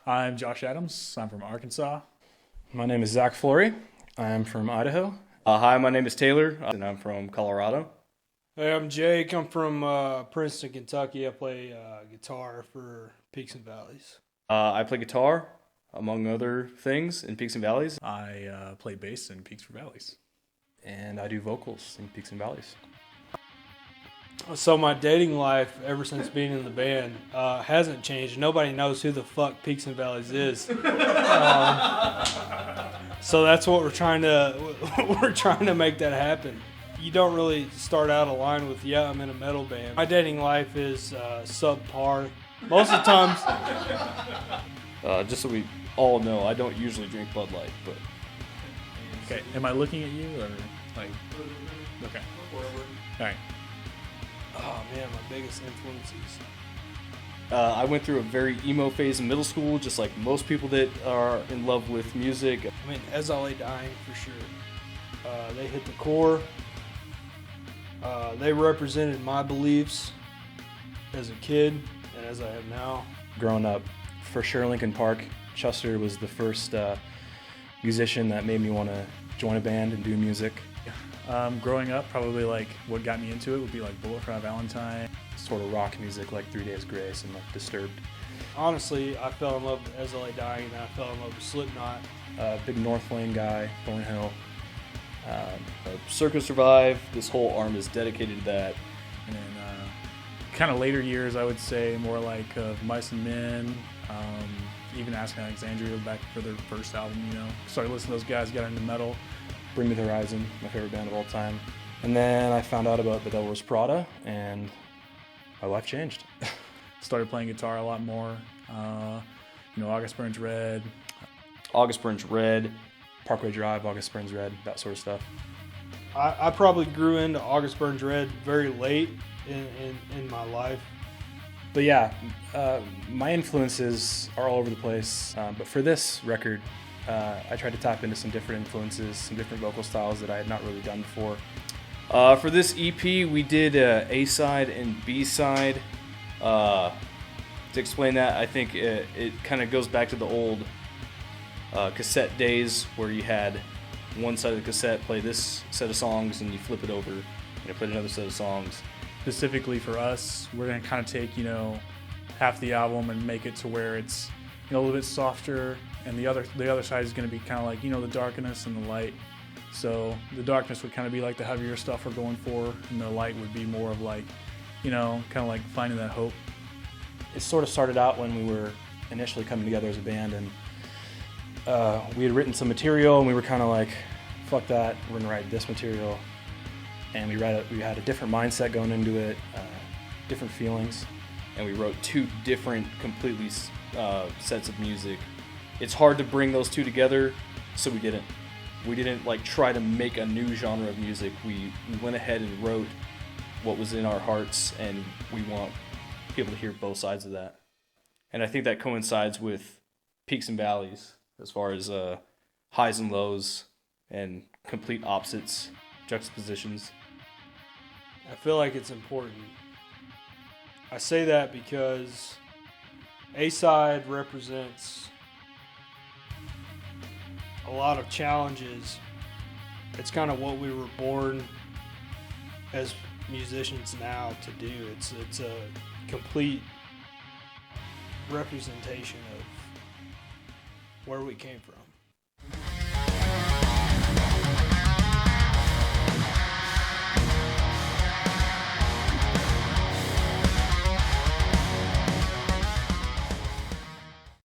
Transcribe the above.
I'm Josh Adams. I'm from Arkansas. My name is Zach Flory. I am from Idaho. Hi, my name is Taylor, and I'm from Colorado. Hey, I'm Jake. I'm from Princeton, Kentucky. I play guitar for Peaks+Valleys. I play guitar, among other things, in Peaks+Valleys. I play bass in Peaks+Valleys. And I do vocals in Peaks+Valleys. So my dating life, ever since being in the band, hasn't changed. Nobody knows who the fuck Peaks+Valleys is. So that's what we're trying to make that happen. You don't really start out a line with, yeah, I'm in a metal band. My dating life is subpar. Most of the times. Just so we all know, I don't usually drink Bud Light, but... Okay, am I looking at you or like? Okay. All right. Oh man, my biggest influences. I went through a very emo phase in middle school, just like most people that are in love with music. I mean, As I Lay Dying for sure. They hit the core. They represented my beliefs as a kid and as I am now. Growing up, for sure Linkin Park. Chester was the first musician that made me want to join a band and do music. Growing up, probably like what got me into it would be like Bullet for My Valentine. Sort of rock music like 3 Days Grace and like Disturbed. Honestly, I fell in love with As I Lay Dying, and I fell in love with Slipknot. Big North Lane guy, Thornhill. Circa Survive, this whole arm is dedicated to that. And then kind of later years, I would say more like Mice and Men, even Asking Alexandria back for their first album, you know. Started listening to those guys, got into metal. Bring Me the Horizon, my favorite band of all time. And then I found out about The Devil Wears Prada, and my life changed. Started playing guitar a lot more. August Burns Red. August Burns Red. Parkway Drive, August Burns Red, that sort of stuff. I probably grew into August Burns Red very late in my life. But yeah, my influences are all over the place. But for this record, I tried to tap into some different influences, some different vocal styles that I had not really done before. For this EP, we did A-side and B-side. To explain that, I think it kind of goes back to the old cassette days where you had one side of the cassette play this set of songs and you flip it over and you play another set of songs. Specifically for us, we're going to kind of take, half the album and make it to where it's, a little bit softer, and the other side is going to be kind of like, the darkness and the light. So the darkness would kind of be like the heavier stuff we're going for, and the light would be more of like, kind of like finding that hope. It sort of started out when we were initially coming together as a band, and we had written some material, and we were kind of like, fuck that, we're going to write this material. And we had a different mindset going into it, different feelings. And we wrote two different, completely sets of music. It's hard to bring those two together, so we didn't. We didn't like try to make a new genre of music. We went ahead and wrote what was in our hearts, and we want people to hear both sides of that. And I think that coincides with Peaks and Valleys as far as highs and lows and complete opposites, juxtapositions. I feel like it's important. I say that because A-side represents a lot of challenges. It's kind of what we were born as musicians now to do. It's a complete representation of where we came from.